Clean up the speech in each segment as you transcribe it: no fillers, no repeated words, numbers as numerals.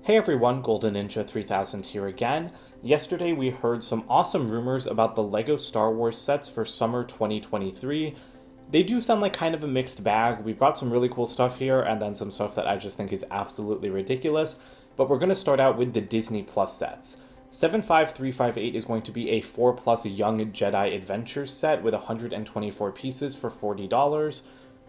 Hey everyone, Golden Ninja 3000 here again. Yesterday we heard some awesome rumors about the LEGO Star Wars sets for summer 2023. They do sound like kind of a mixed bag. We've got some really cool stuff here and then some stuff that I just think is absolutely ridiculous. But we're going to start out with the Disney Plus sets. 75358 is going to be a 4 plus Young Jedi Adventures set with 124 pieces for $40.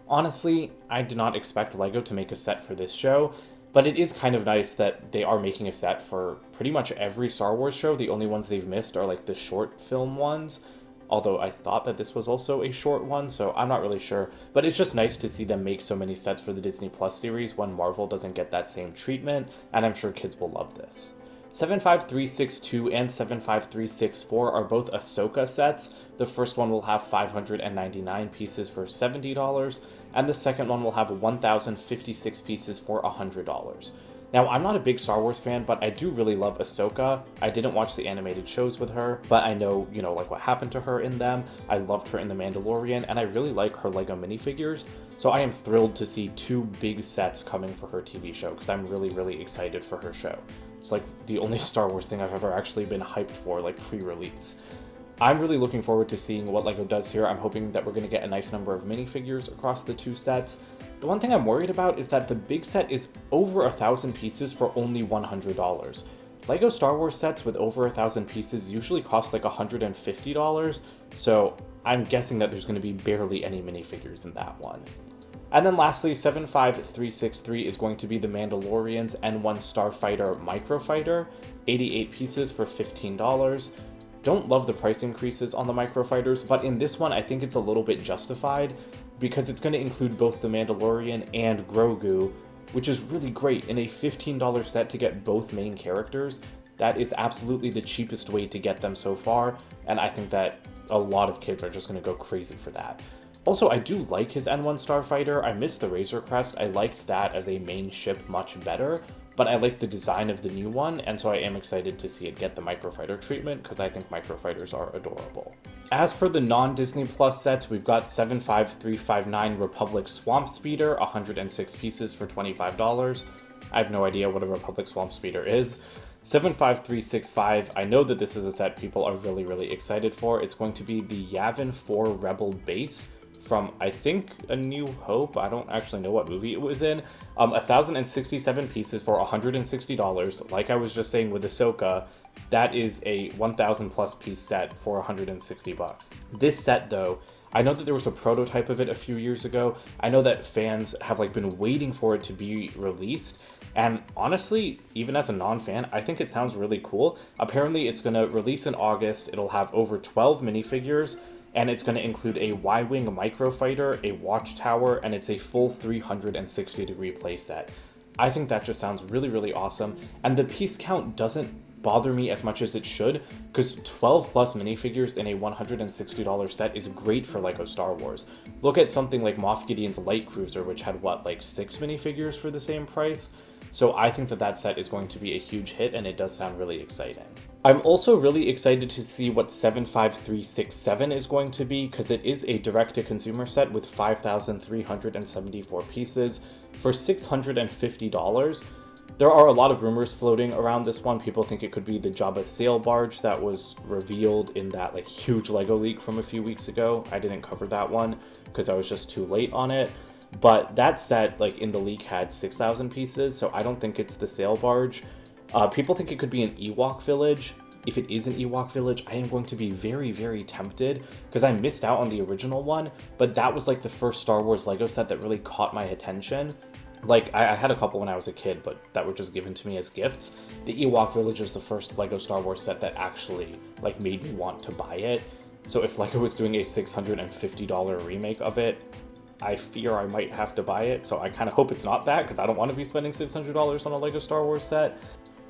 Honestly, I did not expect LEGO to make a set for this show, but it is kind of nice that they are making a set for pretty much every Star Wars show. The only ones they've missed are like the short film ones, although I thought that this was also a short one, so I'm not really sure. But it's just nice to see them make so many sets for the Disney Plus series when Marvel doesn't get that same treatment, and I'm sure kids will love this. 75362 and 75364 are both Ahsoka sets. The first one will have 599 pieces for $70, and the second one will have 1,056 pieces for $100. Now, I'm not a big Star Wars fan, but I do really love Ahsoka. I didn't watch the animated shows with her, but I know, like what happened to her in them. I loved her in The Mandalorian, and I really like her LEGO minifigures. So I am thrilled to see two big sets coming for her TV show, because I'm really, really excited for her show. It's like the only Star Wars thing I've ever actually been hyped for, like pre-release. I'm really looking forward to seeing what LEGO does here. I'm hoping that we're going to get a nice number of minifigures across the two sets. The one thing I'm worried about is that the big set is over 1,000 pieces for only $100. LEGO Star Wars sets with over 1,000 pieces usually cost like $150, so I'm guessing that there's going to be barely any minifigures in that one. And then lastly, 75363 is going to be the Mandalorian's N1 Starfighter Microfighter, 88 pieces for $15. Don't love the price increases on the microfighters, but in this one I think it's a little bit justified because it's going to include both the Mandalorian and Grogu, which is really great. In a $15 set to get both main characters, that is absolutely the cheapest way to get them so far, and I think that a lot of kids are just going to go crazy for that. Also, I do like his N1 Starfighter. I miss the Razor Crest. I liked that as a main ship much better, but I like the design of the new one, and so I am excited to see it get the microfighter treatment because I think microfighters are adorable. As for the non-Disney Plus sets, we've got 75359 Republic Swamp Speeder, 106 pieces for $25. I have no idea what a Republic Swamp Speeder is. 75365, I know that this is a set people are really, really excited for. It's going to be the Yavin 4 Rebel Base from, I think, A New Hope. I don't actually know what movie it was in. 1,067 pieces for $160. Like I was just saying with Ahsoka, that is a 1,000 plus piece set for $160. This set, though, I know that there was a prototype of it a few years ago. I know that fans have been waiting for it to be released. And honestly, even as a non-fan, I think it sounds really cool. Apparently, it's going to release in August. It'll have over 12 minifigures, and it's going to include a Y-Wing microfighter, a watchtower, and it's a full 360-degree playset. I think that just sounds really, really awesome, and the piece count doesn't bother me as much as it should, because 12 plus minifigures in a $160 set is great for LEGO Star Wars. Look at something like Moff Gideon's Light Cruiser, which had, 6 minifigures for the same price? So I think that that set is going to be a huge hit, and it does sound really exciting. I'm also really excited to see what 75367 is going to be, because it is a direct-to-consumer set with 5,374 pieces for $650. There are a lot of rumors floating around this one. People think it could be the Jabba sail barge that was revealed in that huge LEGO leak from a few weeks ago. I didn't cover that one because I was just too late on it. But that set, in the leak, had 6,000 pieces, so I don't think it's the sail barge. People think it could be an Ewok village. If it is an Ewok village, I am going to be very, very tempted because I missed out on the original one, but that was the first Star Wars LEGO set that really caught my attention. I had a couple when I was a kid, but that were just given to me as gifts. The Ewok village is the first LEGO Star Wars set that actually made me want to buy it. So if LEGO was doing a $650 remake of it, I fear I might have to buy it, so I kind of hope it's not that, because I don't want to be spending $600 on a LEGO Star Wars set.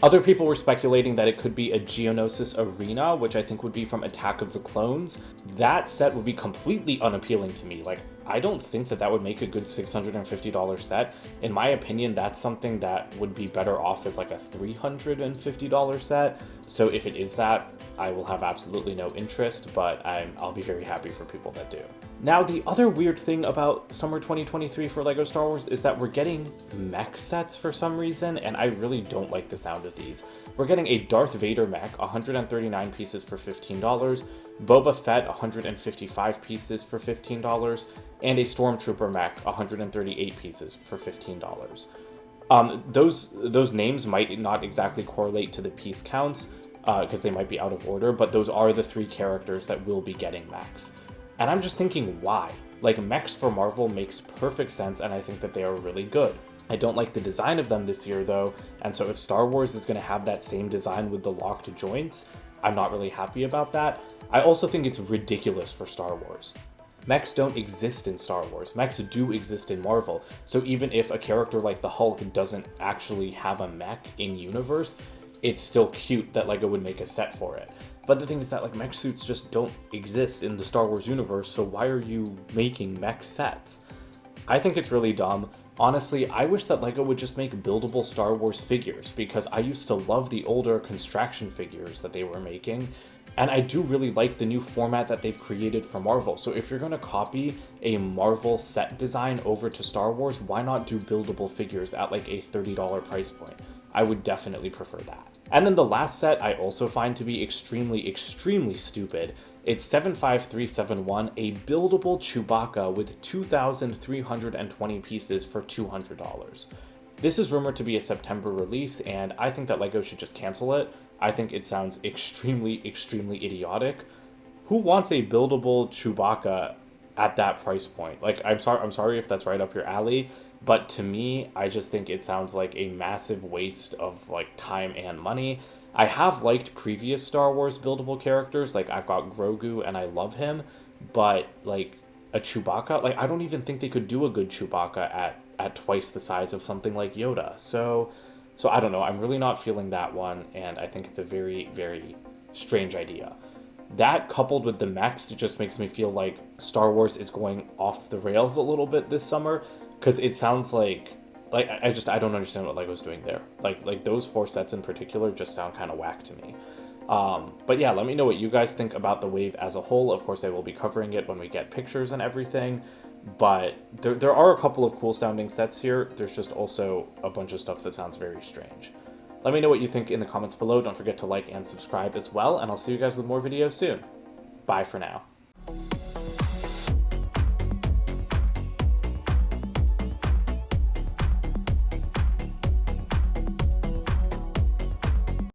Other people were speculating that it could be a Geonosis Arena, which I think would be from Attack of the Clones. That set would be completely unappealing to me. I don't think that would make a good $650 set. In my opinion, that's something that would be better off as a $350 set. So if it is that, I will have absolutely no interest, but I'll be very happy for people that do. Now, the other weird thing about summer 2023 for LEGO Star Wars is that we're getting mech sets for some reason, and I really don't like the sound of these. We're getting a Darth Vader mech, 139 pieces for $15, Boba Fett, 155 pieces for $15, and a Stormtrooper mech, 138 pieces for $15. Those names might not exactly correlate to the piece counts, because they might be out of order, but those are the 3 characters that will be getting mechs. And I'm just thinking, why? Like, mechs for Marvel makes perfect sense, and I think that they are really good. I don't like the design of them this year, though, and so if Star Wars is going to have that same design with the locked joints, I'm not really happy about that. I also think it's ridiculous for Star Wars. Mechs don't exist in Star Wars. Mechs do exist in Marvel, so even if a character like the Hulk doesn't actually have a mech in universe, it's still cute that LEGO would make a set for it. But the thing is that, like, mech suits just don't exist in the Star Wars universe, so why are you making mech sets? I think it's really dumb. Honestly, I wish that LEGO would just make buildable Star Wars figures, because I used to love the older construction figures that they were making, and I do really like the new format that they've created for Marvel. So if you're going to copy a Marvel set design over to Star Wars, why not do buildable figures at like a $30 price point? I would definitely prefer that. And then the last set I also find to be extremely, extremely stupid. It's 75371, a buildable Chewbacca with 2,320 pieces for $200. This is rumored to be a September release, and I think that LEGO should just cancel it. I think it sounds extremely, extremely idiotic. Who wants a buildable Chewbacca at that price point? Like, I'm sorry if that's right up your alley, but to me, I just think it sounds like a massive waste of like time and money. I have liked previous Star Wars buildable characters, like I've got Grogu and I love him, but like a Chewbacca, like I don't even think they could do a good Chewbacca at twice the size of something like Yoda. So I don't know, I'm really not feeling that one, and I think it's a very, very strange idea. That coupled with the mechs just makes me feel like Star Wars is going off the rails a little bit this summer, because it sounds like I don't understand what LEGO's doing there. Like those 4 sets in particular just sound kind of whack to me. But yeah, let me know what you guys think about the wave as a whole. Of course, I will be covering it when we get pictures and everything, but there are a couple of cool sounding sets here. There's just also a bunch of stuff that sounds very strange. Let me know what you think in the comments below. Don't forget to like and subscribe as well, and I'll see you guys with more videos soon. Bye for now.